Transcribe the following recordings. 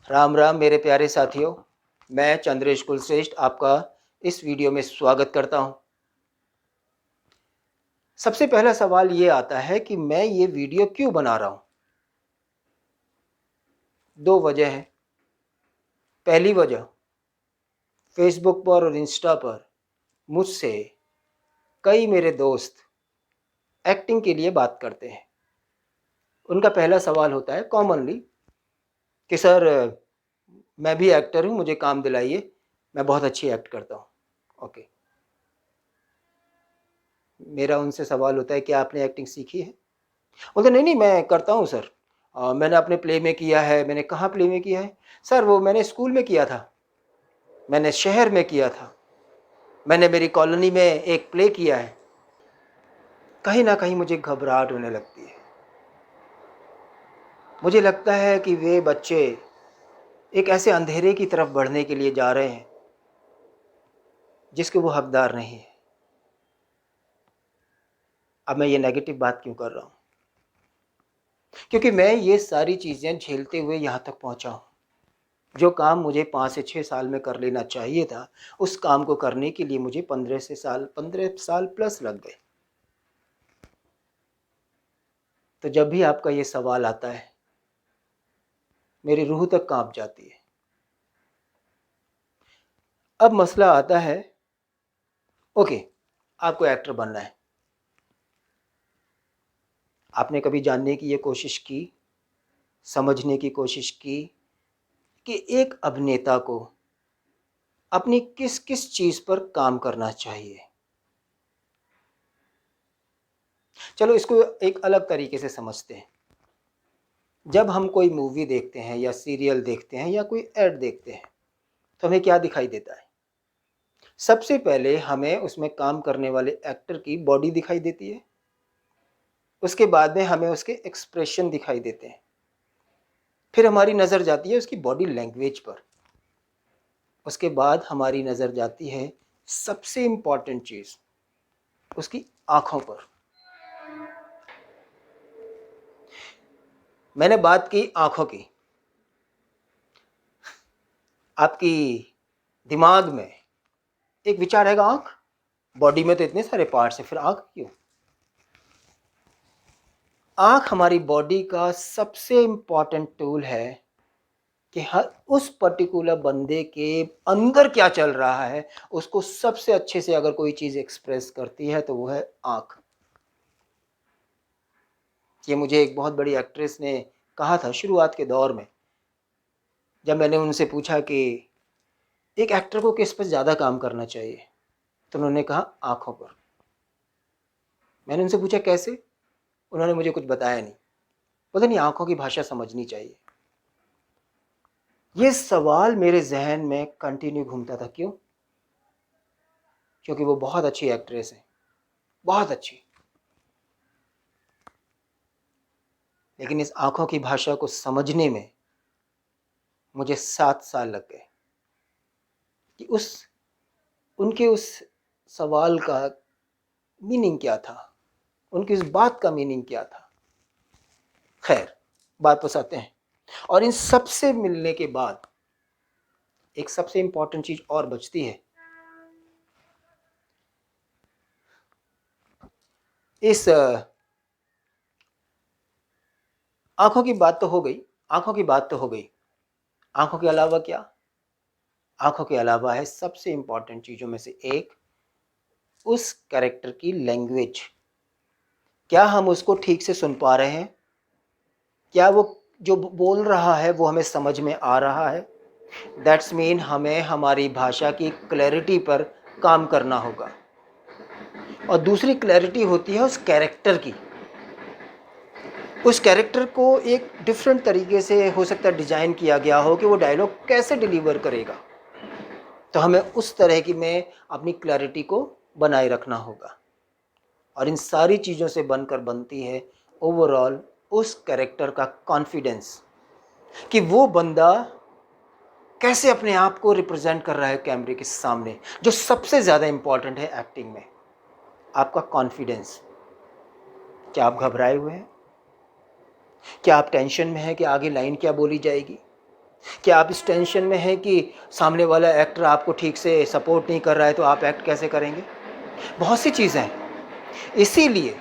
राम राम मेरे प्यारे साथियों। मैं चंद्रेश कुलश्रेष्ठ आपका इस वीडियो में स्वागत करता हूं। सबसे पहला सवाल ये आता है कि मैं ये वीडियो क्यों बना रहा हूं। दो वजह है। पहली वजह, फेसबुक पर और इंस्टा पर मुझसे कई मेरे दोस्त एक्टिंग के लिए बात करते हैं। उनका पहला सवाल होता है कॉमनली कि सर मैं भी एक्टर हूं, मुझे काम दिलाइए, मैं बहुत अच्छी एक्ट करता हूं। ओके, मेरा उनसे सवाल होता है कि आपने एक्टिंग सीखी है? बोलते नहीं नहीं मैं करता हूँ सर। मैंने अपने प्ले में किया है। मैंने कहाँ प्ले में किया है? सर वो मैंने स्कूल में किया था, मैंने शहर में किया था, मैंने मेरी कॉलोनी में एक प्ले किया है। कहीं ना कहीं मुझे घबराहट होने लगती है। मुझे लगता है कि वे बच्चे एक ऐसे अंधेरे की तरफ बढ़ने के लिए जा रहे हैं जिसके वो हकदार नहीं है। अब मैं ये नेगेटिव बात क्यों कर रहा हूँ? क्योंकि मैं ये सारी चीज़ें झेलते हुए यहाँ तक पहुँचा हूँ। जो काम मुझे 5 से 6 साल में कर लेना चाहिए था, उस काम को करने के लिए मुझे 15 साल प्लस लग गए। तो जब भी आपका ये सवाल आता है, मेरी रूह तक कांप जाती है। अब मसला आता है, ओके, आपको एक्टर बनना है। आपने कभी जानने की ये कोशिश की, समझने की कोशिश की कि एक अभिनेता को अपनी किस किस चीज़ पर काम करना चाहिए? चलो इसको एक अलग तरीके से समझते हैं। जब हम कोई मूवी देखते हैं या सीरियल देखते हैं या कोई ऐड देखते हैं, तो हमें क्या दिखाई देता है? सबसे पहले हमें उसमें काम करने वाले एक्टर की बॉडी दिखाई देती है। उसके बाद में हमें उसके एक्सप्रेशन दिखाई देते हैं। फिर हमारी नज़र जाती है उसकी बॉडी लैंग्वेज पर। उसके बाद हमारी नज़र जाती है सबसे इम्पॉर्टेंट चीज़, उसकी आँखों पर। मैंने बात की आँखों की। आपकी दिमाग में एक विचार आएगा, आँख? बॉडी में तो इतने सारे पार्ट्स हैं, फिर आँख क्यों? आँख हमारी बॉडी का सबसे इम्पॉर्टेंट टूल है कि हर उस पर्टिकुलर बंदे के अंदर क्या चल रहा है, उसको सबसे अच्छे से अगर कोई चीज़ एक्सप्रेस करती है तो वो है आँख। ये मुझे एक बहुत बड़ी एक्ट्रेस ने कहा था शुरुआत के दौर में, जब मैंने उनसे पूछा कि एक एक्टर को किस पर ज़्यादा काम करना चाहिए, तो उन्होंने कहा आँखों पर। मैंने उनसे पूछा कैसे? उन्होंने मुझे कुछ बताया नहीं। पता नहीं, आँखों की भाषा समझनी चाहिए। ये सवाल मेरे जहन में कंटिन्यू घूमता था। क्यों? क्योंकि वो बहुत अच्छी एक्ट्रेस है, बहुत अच्छी। लेकिन इस आँखों की भाषा को समझने में मुझे 7 साल लग गए कि उनके उस सवाल का मीनिंग क्या था, उनकी उस बात का मीनिंग क्या था। खैर, बात पर आते हैं। और इन सब से मिलने के बाद एक सबसे इम्पॉर्टेंट चीज़ और बचती है। इस आँखों की बात तो हो गई, आँखों की बात तो हो गई। आँखों के अलावा क्या? आँखों के अलावा है सबसे इम्पॉर्टेंट चीज़ों में से एक, उस कैरेक्टर की लैंग्वेज। क्या हम उसको ठीक से सुन पा रहे हैं? क्या वो जो बोल रहा है वो हमें समझ में आ रहा है? दैट्स मीन हमें हमारी भाषा की क्लैरिटी पर काम करना होगा। और दूसरी क्लैरिटी होती है उस कैरेक्टर की। उस कैरेक्टर को एक डिफरेंट तरीके से हो सकता है डिज़ाइन किया गया हो कि वो डायलॉग कैसे डिलीवर करेगा। तो हमें उस तरह की में अपनी क्लैरिटी को बनाए रखना होगा। और इन सारी चीज़ों से बनकर बनती है ओवरऑल उस कैरेक्टर का कॉन्फिडेंस, कि वो बंदा कैसे अपने आप को रिप्रेजेंट कर रहा है कैमरे के सामने। जो सबसे ज़्यादा इम्पॉर्टेंट है एक्टिंग में, आपका कॉन्फिडेंस। क्या आप घबराए हुए हैं? क्या आप टेंशन में हैं कि आगे लाइन क्या बोली जाएगी? क्या आप इस टेंशन में हैं कि सामने वाला एक्टर आपको ठीक से सपोर्ट नहीं कर रहा है तो आप एक्ट कैसे करेंगे? बहुत सी चीज़ें हैं। इसीलिए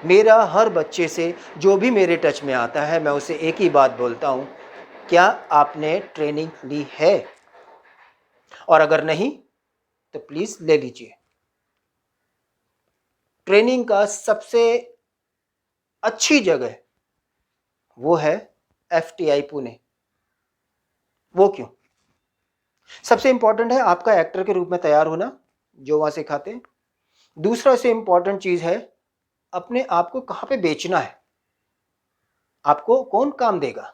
मेरा हर बच्चे से जो भी मेरे टच में आता है मैं उसे एक ही बात बोलता हूँ, क्या आपने ट्रेनिंग ली है? और अगर नहीं तो प्लीज़ ले लीजिए। ट्रेनिंग का सबसे अच्छी जगह वो है एफटीआई पुणे। वो क्यों? सबसे इंपॉर्टेंट है आपका एक्टर के रूप में तैयार होना, जो वहाँ सिखाते हैं। दूसरा से इंपॉर्टेंट चीज़ है अपने आप को कहाँ पे बेचना है, आपको कौन काम देगा।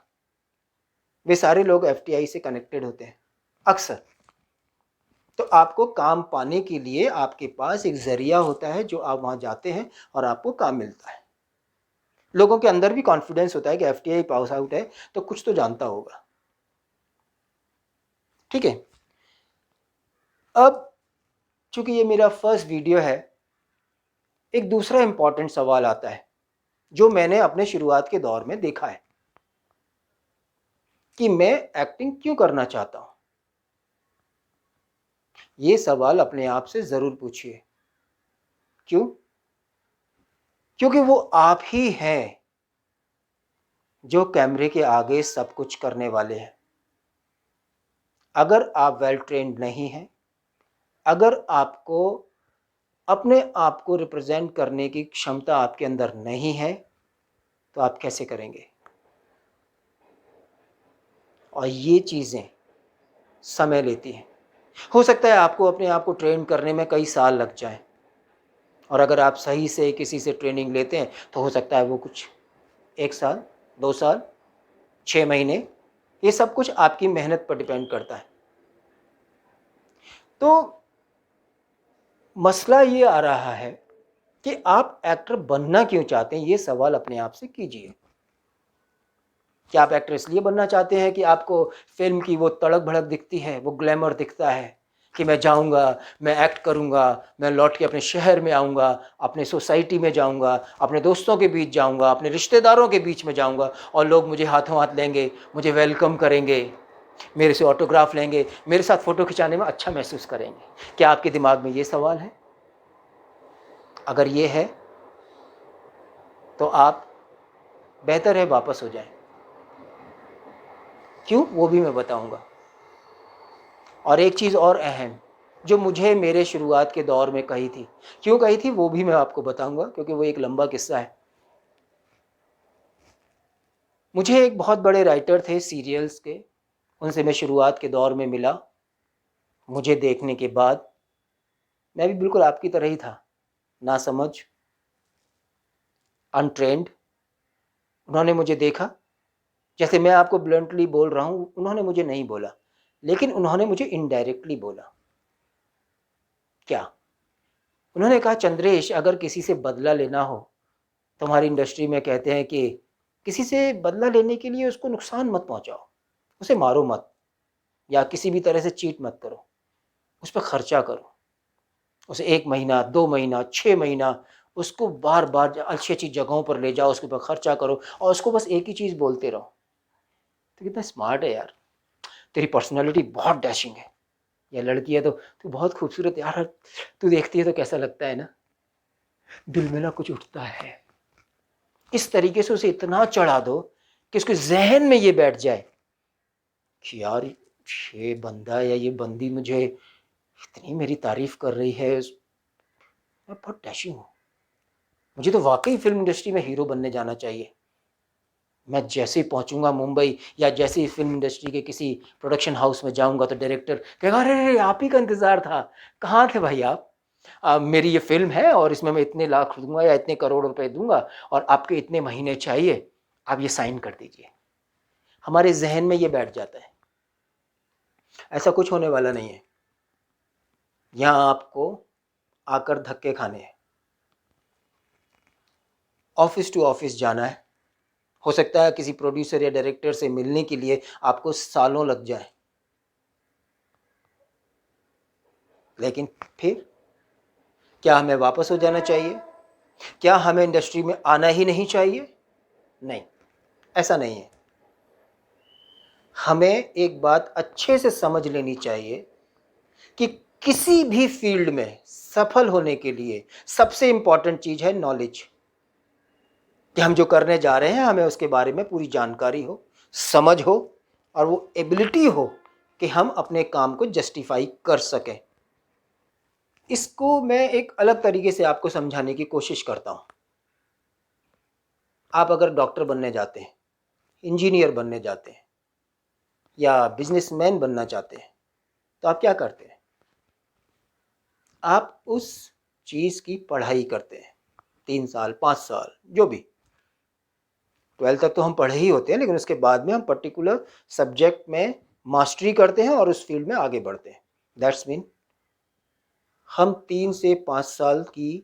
वे सारे लोग एफटीआई से कनेक्टेड होते हैं अक्सर। तो आपको काम पाने के लिए आपके पास एक ज़रिया होता है जो आप वहाँ जाते हैं और आपको काम मिलता है। लोगों के अंदर भी कॉन्फिडेंस होता है कि एफटीआई पास आउट है तो कुछ तो जानता होगा। ठीक है। अब चूंकि ये मेरा फर्स्ट वीडियो है, एक दूसरा इंपॉर्टेंट सवाल आता है जो मैंने अपने शुरुआत के दौर में देखा है कि मैं एक्टिंग क्यों करना चाहता हूं। ये सवाल अपने आप से ज़रूर पूछिए। क्यों? क्योंकि वो आप ही हैं जो कैमरे के आगे सब कुछ करने वाले हैं। अगर आप वेल ट्रेंड नहीं हैं, अगर आपको अपने आप को रिप्रेजेंट करने की क्षमता आपके अंदर नहीं है, तो आप कैसे करेंगे? और ये चीज़ें समय लेती हैं। हो सकता है आपको अपने आप को ट्रेन करने में कई साल लग जाएं, और अगर आप सही से किसी से ट्रेनिंग लेते हैं तो हो सकता है वो कुछ 1 साल, 2 साल, 6 महीने, ये सब कुछ आपकी मेहनत पर डिपेंड करता है। तो मसला ये आ रहा है कि आप एक्टर बनना क्यों चाहते हैं, ये सवाल अपने आप से कीजिए। क्या आप एक्टर इसलिए बनना चाहते हैं कि आपको फिल्म की वो तड़क भड़क दिखती है, वो ग्लैमर दिखता है कि मैं जाऊंगा, मैं एक्ट करूंगा, मैं लौट के अपने शहर में आऊंगा, अपने सोसाइटी में जाऊंगा, अपने दोस्तों के बीच जाऊंगा, अपने रिश्तेदारों के बीच में जाऊंगा और लोग मुझे हाथों हाथ लेंगे, मुझे वेलकम करेंगे, मेरे से ऑटोग्राफ लेंगे, मेरे साथ फ़ोटो खिंचाने में अच्छा महसूस करेंगे। क्या आपके दिमाग में ये सवाल है? अगर ये है तो आप बेहतर है वापस हो जाएं। क्यों, वो भी मैं बताऊंगा। और एक चीज़ और अहम जो मुझे मेरे शुरुआत के दौर में कही थी, क्यों कही थी वो भी मैं आपको बताऊंगा, क्योंकि वो एक लंबा किस्सा है। मुझे एक बहुत बड़े राइटर थे सीरियल्स के, उनसे मैं शुरुआत के दौर में मिला। मुझे देखने के बाद मैं भी बिल्कुल आपकी तरह ही था, नासमझ, अनट्रेंड। उन्होंने मुझे देखा, जैसे मैं आपको ब्लंटली बोल रहा हूँ, उन्होंने मुझे नहीं बोला, लेकिन उन्होंने मुझे इनडायरेक्टली बोला। क्या? उन्होंने कहा, चंद्रेश, अगर किसी से बदला लेना हो तो हमारी इंडस्ट्री में कहते हैं कि किसी से बदला लेने के लिए उसको नुकसान मत पहुंचाओ, उसे मारो मत, या किसी भी तरह से चीट मत करो, उस पर खर्चा करो, उसे 1 महीना, 2 महीना, 6 महीना उसको बार बार अच्छी अच्छी जगहों पर ले जाओ, उसके ऊपर खर्चा करो और उसको बस एक ही चीज़ बोलते रहो। तो कितना स्मार्ट है यार, तेरी पर्सनैलिटी बहुत डैशिंग है, या लड़की है तो तू बहुत खूबसूरत है यार, तू देखती है तो कैसा लगता है ना, दिल में ना कुछ उठता है। इस तरीके से उसे इतना चढ़ा दो कि उसके जहन में ये बैठ जाए कि यार ये बंदा या ये बंदी मुझे इतनी मेरी तारीफ कर रही है, मैं बहुत डैशिंग हूँ, मुझे तो वाकई फिल्म इंडस्ट्री में हीरो बनने जाना चाहिए। मैं जैसे ही पहुंचूंगा मुंबई, या जैसे ही फिल्म इंडस्ट्री के किसी प्रोडक्शन हाउस में जाऊंगा तो डायरेक्टर कहेगा, अरे अरे आप ही का इंतज़ार था, कहाँ थे भाई आप? मेरी ये फिल्म है और इसमें मैं इतने लाख दूंगा या इतने करोड़ रुपए दूंगा और आपके इतने महीने चाहिए, आप ये साइन कर दीजिए। हमारे जहन में ये बैठ जाता है। ऐसा कुछ होने वाला नहीं है। यहाँ आपको आकर धक्के खाने हैं, ऑफिस टू ऑफिस जाना है। हो सकता है किसी प्रोड्यूसर या डायरेक्टर से मिलने के लिए आपको सालों लग जाए, लेकिन फिर क्या हमें वापस हो जाना चाहिए? क्या हमें इंडस्ट्री में आना ही नहीं चाहिए? नहीं, ऐसा नहीं है। हमें एक बात अच्छे से समझ लेनी चाहिए कि किसी भी फील्ड में सफल होने के लिए सबसे इंपॉर्टेंट चीज है नॉलेज, कि हम जो करने जा रहे हैं हमें उसके बारे में पूरी जानकारी हो, समझ हो, और वो एबिलिटी हो कि हम अपने काम को जस्टिफाई कर सकें। इसको मैं एक अलग तरीके से आपको समझाने की कोशिश करता हूँ। आप अगर डॉक्टर बनने जाते हैं, इंजीनियर बनने जाते हैं, या बिजनेसमैन बनना चाहते हैं, तो आप क्या करते हैं? आप उस चीज़ की पढ़ाई करते हैं, 3 साल 5 साल जो भी, 12 तक तो हम पढ़े ही होते हैं, लेकिन उसके बाद में हम पर्टिकुलर सब्जेक्ट में मास्टरी करते हैं और उस फील्ड में आगे बढ़ते हैं। दैट्स मीन हम 3 से 5 साल की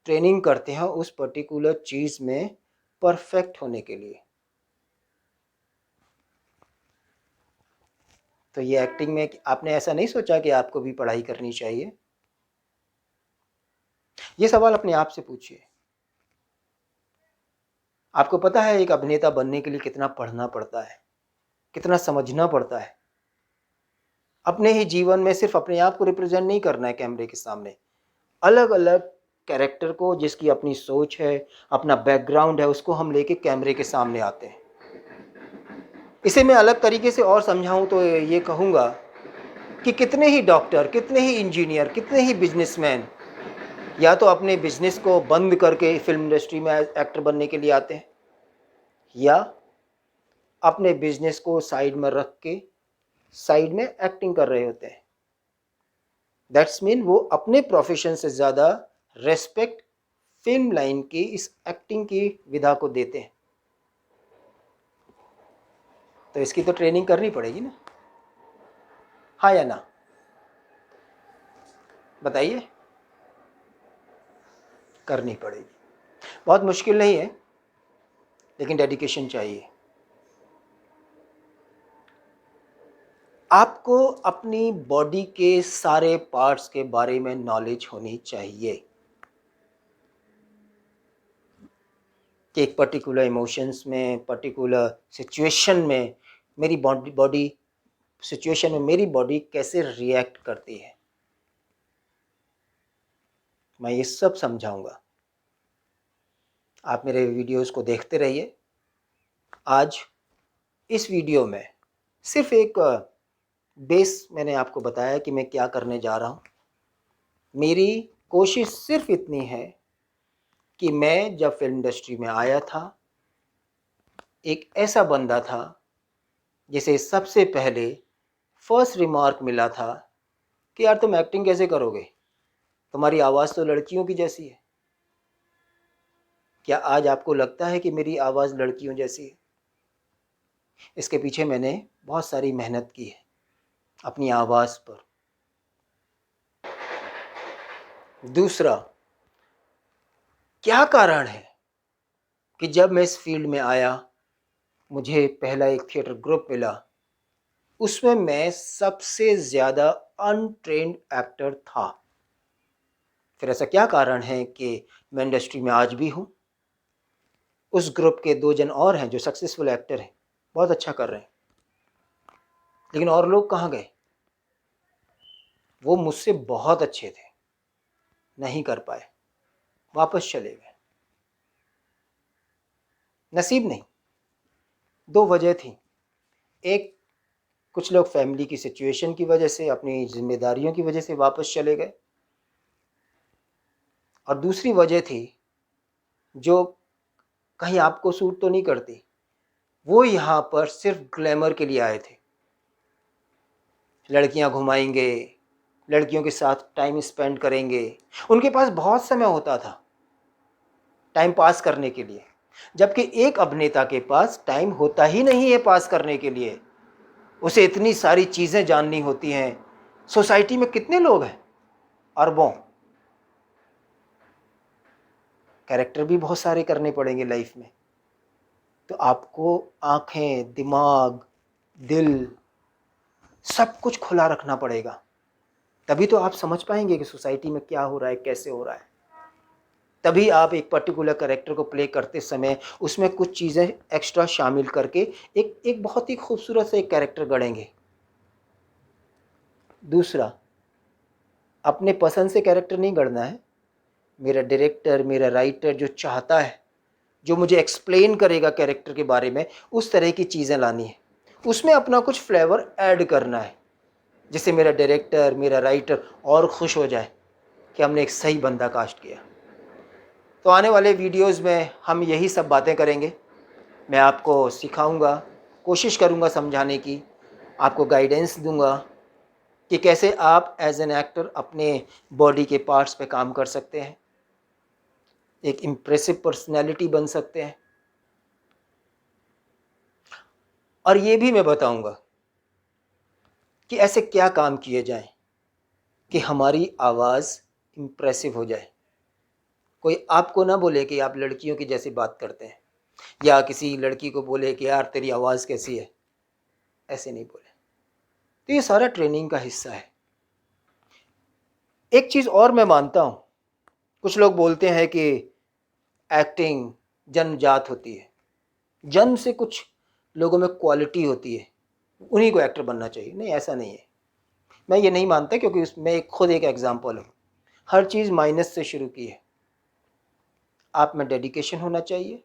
ट्रेनिंग करते हैं उस पर्टिकुलर चीज़ में परफेक्ट होने के लिए। तो ये एक्टिंग में आपने ऐसा नहीं सोचा कि आपको भी पढ़ाई करनी चाहिए? ये सवाल अपने आप से पूछिए। आपको पता है एक अभिनेता बनने के लिए कितना पढ़ना पड़ता है, कितना समझना पड़ता है? अपने ही जीवन में सिर्फ अपने आप को रिप्रेजेंट नहीं करना है कैमरे के सामने, अलग अलग कैरेक्टर को, जिसकी अपनी सोच है, अपना बैकग्राउंड है, उसको हम लेके कैमरे के सामने आते हैं। इसे मैं अलग तरीके से और समझाऊं तो ये कहूँगा कि कितने ही डॉक्टर, कितने ही इंजीनियर, कितने ही बिजनेसमैन या तो अपने बिजनेस को बंद करके फिल्म इंडस्ट्री में एक्टर बनने के लिए आते हैं, या अपने बिजनेस को साइड में रख के साइड में एक्टिंग कर रहे होते हैं। दैट्स मीन वो अपने प्रोफेशन से ज़्यादा रेस्पेक्ट फिल्म लाइन की इस एक्टिंग की विधा को देते हैं। तो इसकी तो ट्रेनिंग करनी पड़ेगी ना, हाँ या ना? बताइए। करनी पड़ेगी। बहुत मुश्किल नहीं है, लेकिन डेडिकेशन चाहिए। आपको अपनी बॉडी के सारे पार्ट्स के बारे में नॉलेज होनी चाहिए कि एक पर्टिकुलर इमोशंस में, पर्टिकुलर सिचुएशन में मेरी बॉडी सिचुएशन में मेरी बॉडी कैसे रिएक्ट करती है। मैं ये सब समझाऊंगा। आप मेरे वीडियोस को देखते रहिए। आज इस वीडियो में सिर्फ एक बेस मैंने आपको बताया कि मैं क्या करने जा रहा हूँ। मेरी कोशिश सिर्फ इतनी है कि मैं जब फिल्म इंडस्ट्री में आया था, एक ऐसा बंदा था जिसे सबसे पहले फर्स्ट रिमार्क मिला था कि यार तुम एक्टिंग कैसे करोगे, तुम्हारी आवाज़ तो लड़कियों की जैसी है। क्या आज आपको लगता है कि मेरी आवाज़ लड़कियों जैसी है? इसके पीछे मैंने बहुत सारी मेहनत की है अपनी आवाज़ पर। दूसरा, क्या कारण है कि जब मैं इस फील्ड में आया, मुझे पहला एक थिएटर ग्रुप मिला, उसमें मैं सबसे ज़्यादा अनट्रेंड एक्टर था। फिर ऐसा क्या कारण है कि मैं इंडस्ट्री में आज भी हूँ? उस ग्रुप के 2 जन और हैं जो सक्सेसफुल एक्टर हैं, बहुत अच्छा कर रहे हैं, लेकिन और लोग कहाँ गए? वो मुझसे बहुत अच्छे थे, नहीं कर पाए, वापस चले गए। नसीब नहीं। 2 वजह थी। एक, कुछ लोग फैमिली की सिचुएशन की वजह से, अपनी जिम्मेदारियों की वजह से वापस चले गए, और दूसरी वजह थी जो कहीं आपको सूट तो नहीं करती, वो यहाँ पर सिर्फ ग्लैमर के लिए आए थे। लड़कियाँ घुमाएंगे, लड़कियों के साथ टाइम स्पेंड करेंगे, उनके पास बहुत समय होता था टाइम पास करने के लिए, जबकि एक अभिनेता के पास टाइम होता ही नहीं है पास करने के लिए। उसे इतनी सारी चीज़ें जाननी होती हैं। सोसाइटी में कितने लोग हैं? अरबों। कैरेक्टर भी बहुत सारे करने पड़ेंगे लाइफ में। तो आपको आंखें, दिमाग, दिल, सब कुछ खुला रखना पड़ेगा। तभी तो आप समझ पाएंगे कि सोसाइटी में क्या हो रहा है, कैसे हो रहा है। तभी आप एक पर्टिकुलर कैरेक्टर को प्ले करते समय उसमें कुछ चीज़ें एक्स्ट्रा शामिल करके एक एक बहुत ही खूबसूरत सा एक कैरेक्टर गढ़ेंगे। दूसरा, अपने पसंद से कैरेक्टर नहीं गढ़ना है। मेरा डायरेक्टर, मेरा राइटर जो चाहता है, जो मुझे एक्सप्लेन करेगा कैरेक्टर के बारे में, उस तरह की चीज़ें लानी है। उसमें अपना कुछ फ्लेवर ऐड करना है, जिससे मेरा डायरेक्टर, मेरा राइटर और खुश हो जाए कि हमने एक सही बंदा कास्ट किया। तो आने वाले वीडियोज़ में हम यही सब बातें करेंगे। मैं आपको सिखाऊंगा, कोशिश करूंगा समझाने की, आपको गाइडेंस दूंगा कि कैसे आप एज एन एक्टर अपने बॉडी के पार्ट्स पे काम कर सकते हैं, एक इम्प्रेसिव पर्सनैलिटी बन सकते हैं। और ये भी मैं बताऊंगा कि ऐसे क्या काम किए जाएं कि हमारी आवाज़ इम्प्रेसिव हो जाए। कोई आपको ना बोले कि आप लड़कियों की जैसी बात करते हैं, या किसी लड़की को बोले कि यार तेरी आवाज़ कैसी है, ऐसे नहीं बोले। तो ये सारा ट्रेनिंग का हिस्सा है। एक चीज़ और मैं मानता हूँ, कुछ लोग बोलते हैं कि एक्टिंग जन्मजात होती है, जन्म से कुछ लोगों में क्वालिटी होती है, उन्हीं को एक्टर बनना चाहिए। नहीं, ऐसा नहीं है। मैं ये नहीं मानता, क्योंकि उसमें खुद एक एग्जांपल हूँ। हर चीज़ माइनस से शुरू की है। आप में डेडिकेशन होना चाहिए,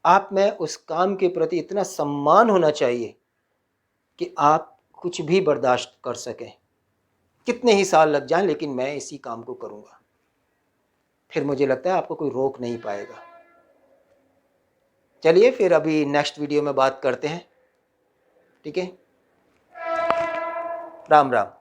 आप में उस काम के प्रति इतना सम्मान होना चाहिए कि आप कुछ भी बर्दाश्त कर सकें, कितने ही साल लग जाएं, लेकिन मैं इसी काम को करूँगा। फिर मुझे लगता है आपको कोई रोक नहीं पाएगा। चलिए फिर अभी नेक्स्ट वीडियो में बात करते हैं, ठीक है। राम राम।